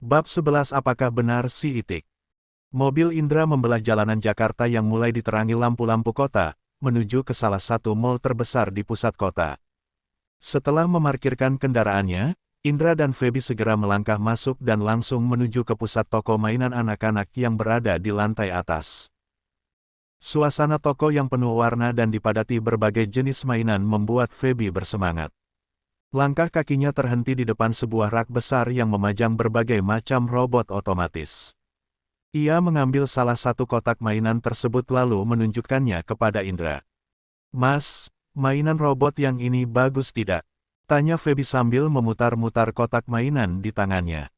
Bab 11 Apakah benar si Itik? Mobil Indra membelah jalanan Jakarta yang mulai diterangi lampu-lampu kota, menuju ke salah satu mal terbesar di pusat kota. Setelah memarkirkan kendaraannya, Indra dan Feby segera melangkah masuk dan langsung menuju ke pusat toko mainan anak-anak yang berada di lantai atas. Suasana toko yang penuh warna dan dipadati berbagai jenis mainan membuat Feby bersemangat. Langkah kakinya terhenti di depan sebuah rak besar yang memajang berbagai macam robot otomatis. Ia mengambil salah satu kotak mainan tersebut lalu menunjukkannya kepada Indra. "Mas, mainan robot yang ini bagus tidak?" tanya Feby sambil memutar-mutar kotak mainan di tangannya.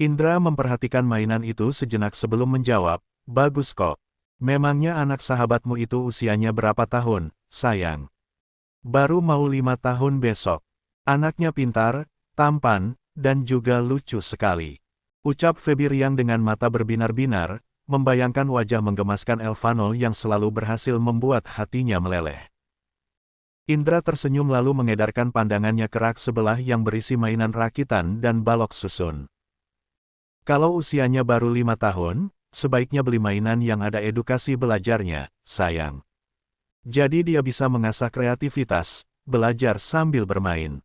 Indra memperhatikan mainan itu sejenak sebelum menjawab, "Bagus kok. Memangnya anak sahabatmu itu usianya berapa tahun, sayang?" "Baru mau 5 tahun besok. Anaknya pintar, tampan, dan juga lucu sekali," ucap Feby riang dengan mata berbinar-binar, membayangkan wajah menggemaskan Elvano yang selalu berhasil membuat hatinya meleleh. Indra tersenyum lalu mengedarkan pandangannya ke rak sebelah yang berisi mainan rakitan dan balok susun. "Kalau usianya baru 5 tahun, sebaiknya beli mainan yang ada edukasi belajarnya, sayang. Jadi dia bisa mengasah kreativitas, belajar sambil bermain."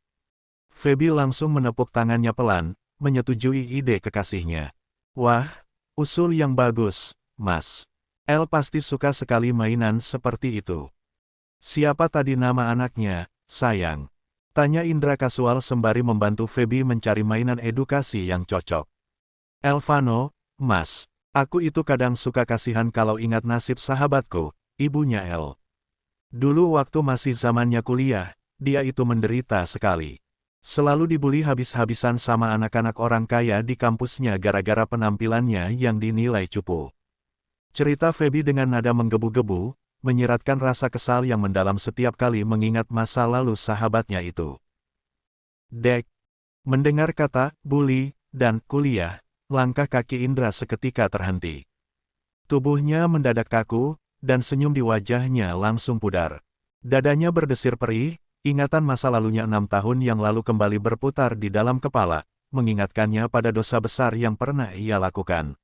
Feby langsung menepuk tangannya pelan, menyetujui ide kekasihnya. "Wah, usul yang bagus, Mas. El pasti suka sekali mainan seperti itu." "Siapa tadi nama anaknya, sayang?" tanya Indra kasual sembari membantu Feby mencari mainan edukasi yang cocok. "Elvano, Mas. Aku itu kadang suka kasihan kalau ingat nasib sahabatku, ibunya El. Dulu waktu masih zamannya kuliah, dia itu menderita sekali. Selalu dibully habis-habisan sama anak-anak orang kaya di kampusnya gara-gara penampilannya yang dinilai cupu." Cerita Feby dengan nada menggebu-gebu, menyiratkan rasa kesal yang mendalam setiap kali mengingat masa lalu sahabatnya itu. "Dek." Mendengar kata bully dan kuliah, langkah kaki Indra seketika terhenti. Tubuhnya mendadak kaku, dan senyum di wajahnya langsung pudar. Dadanya berdesir perih. Ingatan masa lalunya 6 tahun yang lalu kembali berputar di dalam kepala, mengingatkannya pada dosa besar yang pernah ia lakukan.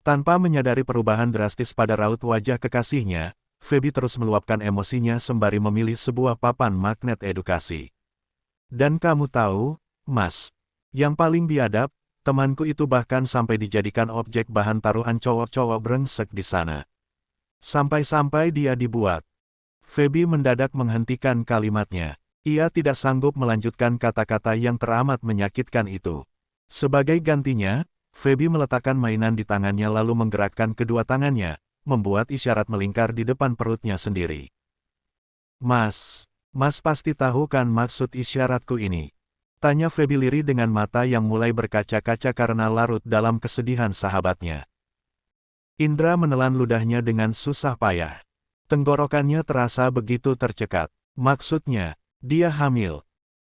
Tanpa menyadari perubahan drastis pada raut wajah kekasihnya, Feby terus meluapkan emosinya sembari memilih sebuah papan magnet edukasi. "Dan kamu tahu, Mas, yang paling biadab, temanku itu bahkan sampai dijadikan objek bahan taruhan cowok-cowok brengsek di sana. Sampai-sampai dia dibuat." Feby mendadak menghentikan kalimatnya. Ia tidak sanggup melanjutkan kata-kata yang teramat menyakitkan itu. Sebagai gantinya, Feby meletakkan mainan di tangannya lalu menggerakkan kedua tangannya, membuat isyarat melingkar di depan perutnya sendiri. Mas pasti tahu kan maksud isyaratku ini?" tanya Feby lirih dengan mata yang mulai berkaca-kaca karena larut dalam kesedihan sahabatnya. Indra menelan ludahnya dengan susah payah. Tenggorokannya terasa begitu tercekat. "Maksudnya, dia hamil?"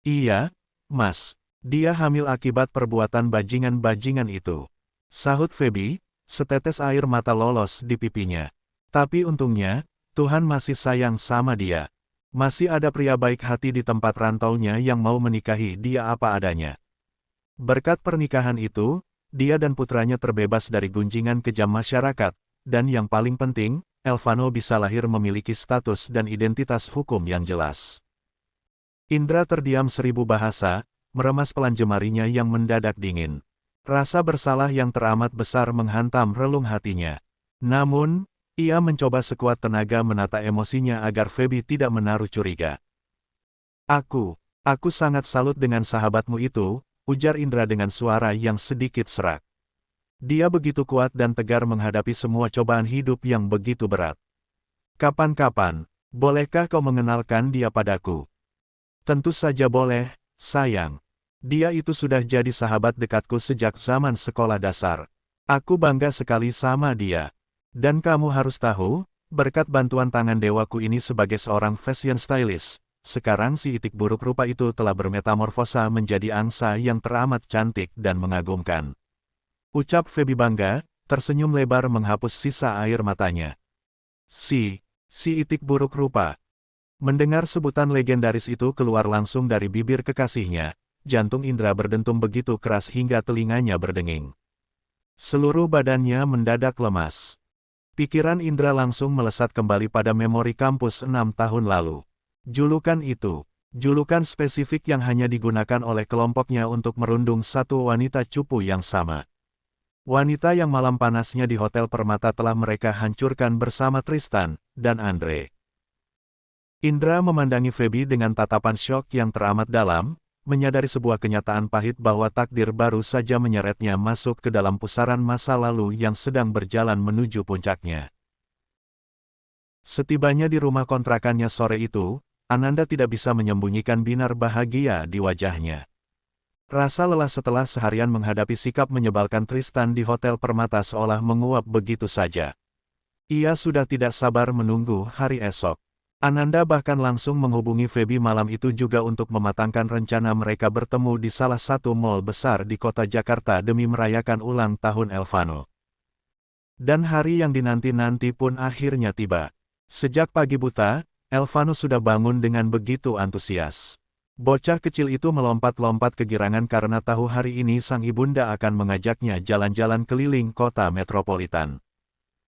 "Iya, Mas. Dia hamil akibat perbuatan bajingan-bajingan itu," sahut Feby, setetes air mata lolos di pipinya. "Tapi untungnya, Tuhan masih sayang sama dia. Masih ada pria baik hati di tempat rantaunya yang mau menikahi dia apa adanya. Berkat pernikahan itu, dia dan putranya terbebas dari gunjingan kejam masyarakat, dan yang paling penting, Elvano bisa lahir memiliki status dan identitas hukum yang jelas." Indra terdiam 1000 bahasa, meremas pelan jemarinya yang mendadak dingin. Rasa bersalah yang teramat besar menghantam relung hatinya. Namun, ia mencoba sekuat tenaga menata emosinya agar Feby tidak menaruh curiga. Aku sangat salut dengan sahabatmu itu," ujar Indra dengan suara yang sedikit serak. "Dia begitu kuat dan tegar menghadapi semua cobaan hidup yang begitu berat. Kapan-kapan, bolehkah kau mengenalkan dia padaku?" "Tentu saja boleh, sayang. Dia itu sudah jadi sahabat dekatku sejak zaman sekolah dasar. Aku bangga sekali sama dia. Dan kamu harus tahu, berkat bantuan tangan dewaku ini sebagai seorang fashion stylist, sekarang si Itik buruk rupa itu telah bermetamorfosa menjadi angsa yang teramat cantik dan mengagumkan." Ucap Feby bangga, tersenyum lebar menghapus sisa air matanya. Si Itik buruk rupa." Mendengar sebutan legendaris itu keluar langsung dari bibir kekasihnya, jantung Indra berdentum begitu keras hingga telinganya berdenging. Seluruh badannya mendadak lemas. Pikiran Indra langsung melesat kembali pada memori kampus 6 tahun lalu. Julukan itu, julukan spesifik yang hanya digunakan oleh kelompoknya untuk merundung satu wanita cupu yang sama. Wanita yang malam panasnya di Hotel Permata telah mereka hancurkan bersama Tristan dan Andre. Indra memandangi Feby dengan tatapan syok yang teramat dalam, menyadari sebuah kenyataan pahit bahwa takdir baru saja menyeretnya masuk ke dalam pusaran masa lalu yang sedang berjalan menuju puncaknya. Setibanya di rumah kontrakannya sore itu, Ananda tidak bisa menyembunyikan binar bahagia di wajahnya. Rasa lelah setelah seharian menghadapi sikap menyebalkan Tristan di Hotel Permata seolah menguap begitu saja. Ia sudah tidak sabar menunggu hari esok. Ananda bahkan langsung menghubungi Feby malam itu juga untuk mematangkan rencana mereka bertemu di salah satu mal besar di kota Jakarta demi merayakan ulang tahun Elvano. Dan hari yang dinanti-nanti pun akhirnya tiba. Sejak pagi buta, Elvano sudah bangun dengan begitu antusias. Bocah kecil itu melompat-lompat kegirangan karena tahu hari ini sang ibunda akan mengajaknya jalan-jalan keliling kota metropolitan.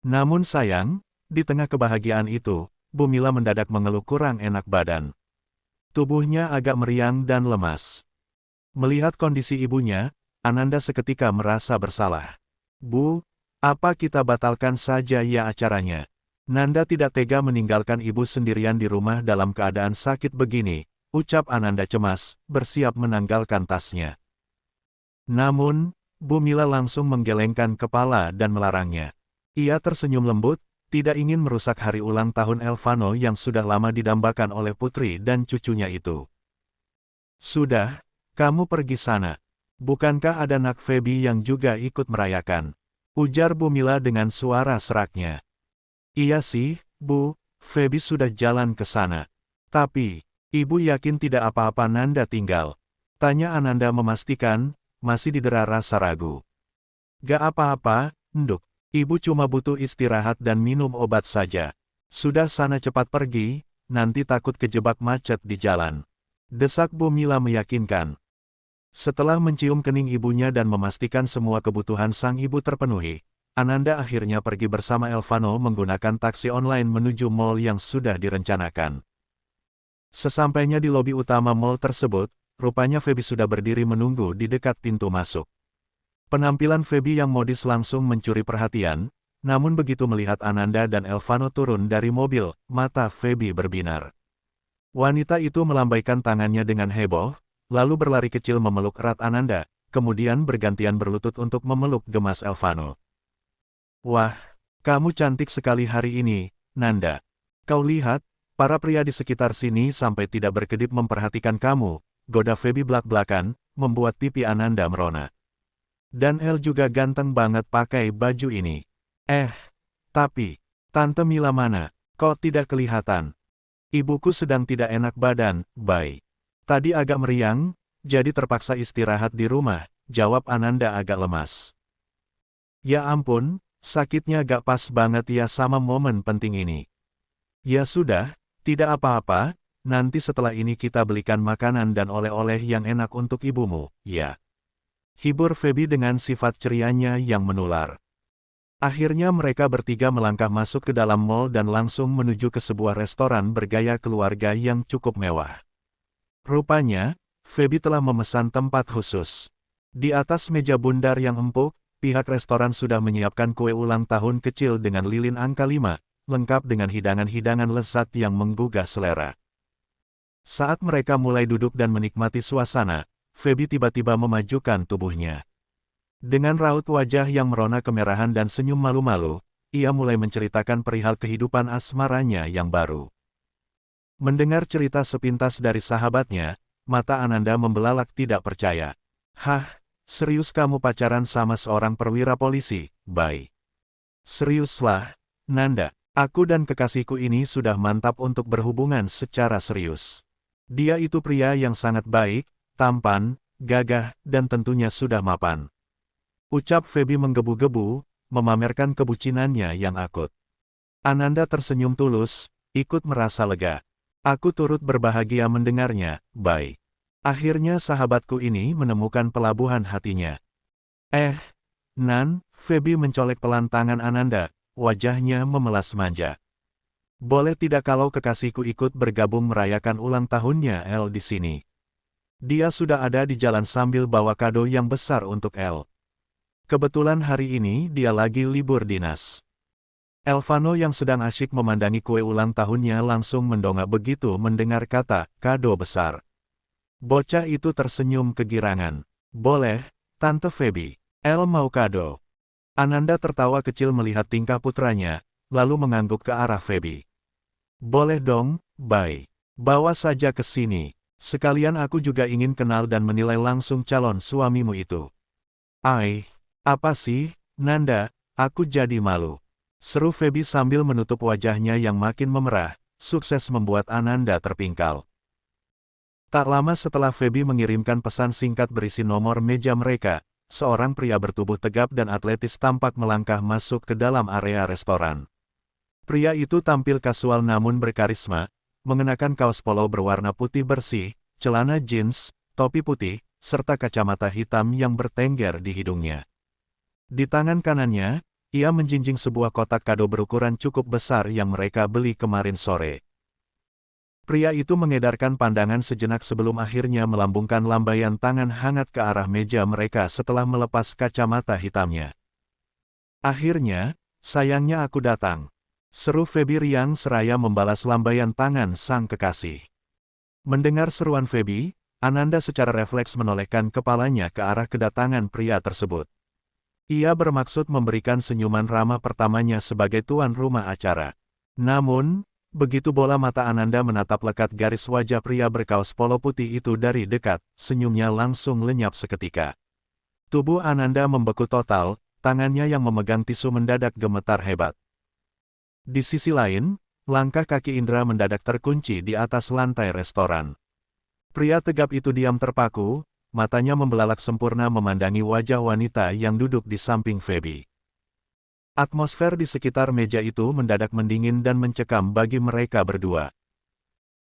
Namun sayang, di tengah kebahagiaan itu, Bu Mila mendadak mengeluh kurang enak badan. Tubuhnya agak meriang dan lemas. Melihat kondisi ibunya, Ananda seketika merasa bersalah. Bu, apa kita batalkan saja ya acaranya? Nanda tidak tega meninggalkan ibu sendirian di rumah dalam keadaan sakit begini, ucap Ananda cemas, bersiap menanggalkan tasnya. Namun, Bu Mila langsung menggelengkan kepala dan melarangnya. Ia tersenyum lembut, tidak ingin merusak hari ulang tahun Elvano yang sudah lama didambakan oleh putri dan cucunya itu. Sudah, kamu pergi sana. Bukankah ada Nak Feby yang juga ikut merayakan? Ujar Bu Mila dengan suara seraknya. Iya sih, Bu, Feby sudah jalan ke sana. Tapi, Ibu yakin tidak apa-apa Nanda tinggal? Tanya Ananda memastikan, masih didera rasa ragu. Gak apa-apa, Nduk. Ibu cuma butuh istirahat dan minum obat saja. Sudah sana cepat pergi, nanti takut kejebak macet di jalan. Desak Bu Mila meyakinkan. Setelah mencium kening ibunya dan memastikan semua kebutuhan sang ibu terpenuhi, Ananda akhirnya pergi bersama Elvano menggunakan taksi online menuju mal yang sudah direncanakan. Sesampainya di lobi utama mal tersebut, rupanya Feby sudah berdiri menunggu di dekat pintu masuk. Penampilan Feby yang modis langsung mencuri perhatian, namun begitu melihat Ananda dan Elvano turun dari mobil, mata Feby berbinar. Wanita itu melambaikan tangannya dengan heboh, lalu berlari kecil memeluk erat Ananda, kemudian bergantian berlutut untuk memeluk gemas Elvano. Wah, kamu cantik sekali hari ini, Nanda. Kau lihat, para pria di sekitar sini sampai tidak berkedip memperhatikan kamu, goda Feby belak-belakan, membuat pipi Ananda merona. Dan El juga ganteng banget pakai baju ini. Tapi, Tante Mila mana? Kok tidak kelihatan? Ibuku sedang tidak enak badan, Bay. Tadi agak meriang, jadi terpaksa istirahat di rumah, jawab Ananda agak lemas. Ya ampun, sakitnya gak pas banget ya sama momen penting ini. Ya sudah, tidak apa-apa, nanti setelah ini kita belikan makanan dan oleh-oleh yang enak untuk ibumu, ya. Hibur Feby dengan sifat cerianya yang menular. Akhirnya mereka bertiga melangkah masuk ke dalam mal dan langsung menuju ke sebuah restoran bergaya keluarga yang cukup mewah. Rupanya, Feby telah memesan tempat khusus. Di atas meja bundar yang empuk, pihak restoran sudah menyiapkan kue ulang tahun kecil dengan lilin angka 5, lengkap dengan hidangan-hidangan lezat yang menggugah selera. Saat mereka mulai duduk dan menikmati suasana, Feby tiba-tiba memajukan tubuhnya. Dengan raut wajah yang merona kemerahan dan senyum malu-malu, ia mulai menceritakan perihal kehidupan asmaranya yang baru. Mendengar cerita sepintas dari sahabatnya, mata Ananda membelalak tidak percaya. Hah, serius kamu pacaran sama seorang perwira polisi, Bay? Seriuslah, Nanda. Aku dan kekasihku ini sudah mantap untuk berhubungan secara serius. Dia itu pria yang sangat baik, tampan, gagah, dan tentunya sudah mapan. Ucap Feby menggebu-gebu, memamerkan kebucinannya yang akut. Ananda tersenyum tulus, ikut merasa lega. Aku turut berbahagia mendengarnya, Bay. Akhirnya sahabatku ini menemukan pelabuhan hatinya. Nan, Feby mencolek pelan tangan Ananda, wajahnya memelas manja. Boleh tidak kalau kekasihku ikut bergabung merayakan ulang tahunnya El di sini? Dia sudah ada di jalan sambil bawa kado yang besar untuk El. Kebetulan hari ini dia lagi libur dinas. Elvano yang sedang asyik memandangi kue ulang tahunnya langsung mendongak begitu mendengar kata kado besar. Bocah itu tersenyum kegirangan. Boleh, Tante Feby. El mau kado. Ananda tertawa kecil melihat tingkah putranya, lalu mengangguk ke arah Feby. Boleh dong, Bay. Bawa saja ke sini. Sekalian aku juga ingin kenal dan menilai langsung calon suamimu itu. Apa sih, Nanda, aku jadi malu. Seru Feby sambil menutup wajahnya yang makin memerah, sukses membuat Ananda terpingkal. Tak lama setelah Feby mengirimkan pesan singkat berisi nomor meja mereka, seorang pria bertubuh tegap dan atletis tampak melangkah masuk ke dalam area restoran. Pria itu tampil kasual namun berkarisma, mengenakan kaos polo berwarna putih bersih, celana jeans, topi putih, serta kacamata hitam yang bertengger di hidungnya. Di tangan kanannya, ia menjinjing sebuah kotak kado berukuran cukup besar yang mereka beli kemarin sore. Pria itu mengedarkan pandangan sejenak sebelum akhirnya melambungkan lambaian tangan hangat ke arah meja mereka setelah melepas kacamata hitamnya. Akhirnya, sayangnya aku datang. Seru Feby riang seraya membalas lambaian tangan sang kekasih. Mendengar seruan Feby, Ananda secara refleks menolehkan kepalanya ke arah kedatangan pria tersebut. Ia bermaksud memberikan senyuman ramah pertamanya sebagai tuan rumah acara. Namun, begitu bola mata Ananda menatap lekat garis wajah pria berkaos polo putih itu dari dekat, senyumnya langsung lenyap seketika. Tubuh Ananda membeku total, tangannya yang memegang tisu mendadak gemetar hebat. Di sisi lain, langkah kaki Indra mendadak terkunci di atas lantai restoran. Pria tegap itu diam terpaku, matanya membelalak sempurna memandangi wajah wanita yang duduk di samping Feby. Atmosfer di sekitar meja itu mendadak mendingin dan mencekam bagi mereka berdua.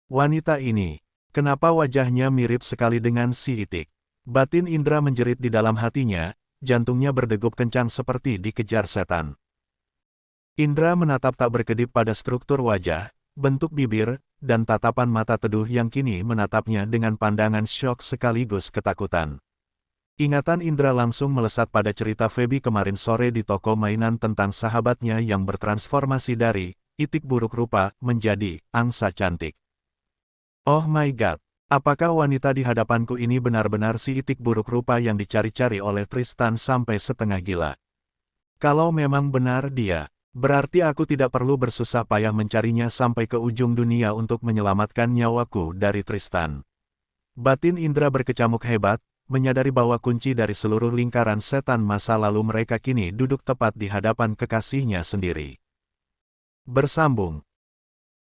Wanita ini, kenapa wajahnya mirip sekali dengan si Itik? Batin Indra menjerit di dalam hatinya, jantungnya berdegup kencang seperti dikejar setan. Indra menatap tak berkedip pada struktur wajah, bentuk bibir, dan tatapan mata teduh yang kini menatapnya dengan pandangan syok sekaligus ketakutan. Ingatan Indra langsung melesat pada cerita Feby kemarin sore di toko mainan tentang sahabatnya yang bertransformasi dari Itik buruk rupa menjadi angsa cantik. Oh my god, apakah wanita di hadapanku ini benar-benar si Itik buruk rupa yang dicari-cari oleh Tristan sampai setengah gila? Kalau memang benar dia, berarti aku tidak perlu bersusah payah mencarinya sampai ke ujung dunia untuk menyelamatkan nyawaku dari Tristan. Batin Indra berkecamuk hebat, menyadari bahwa kunci dari seluruh lingkaran setan masa lalu mereka kini duduk tepat di hadapan kekasihnya sendiri. Bersambung.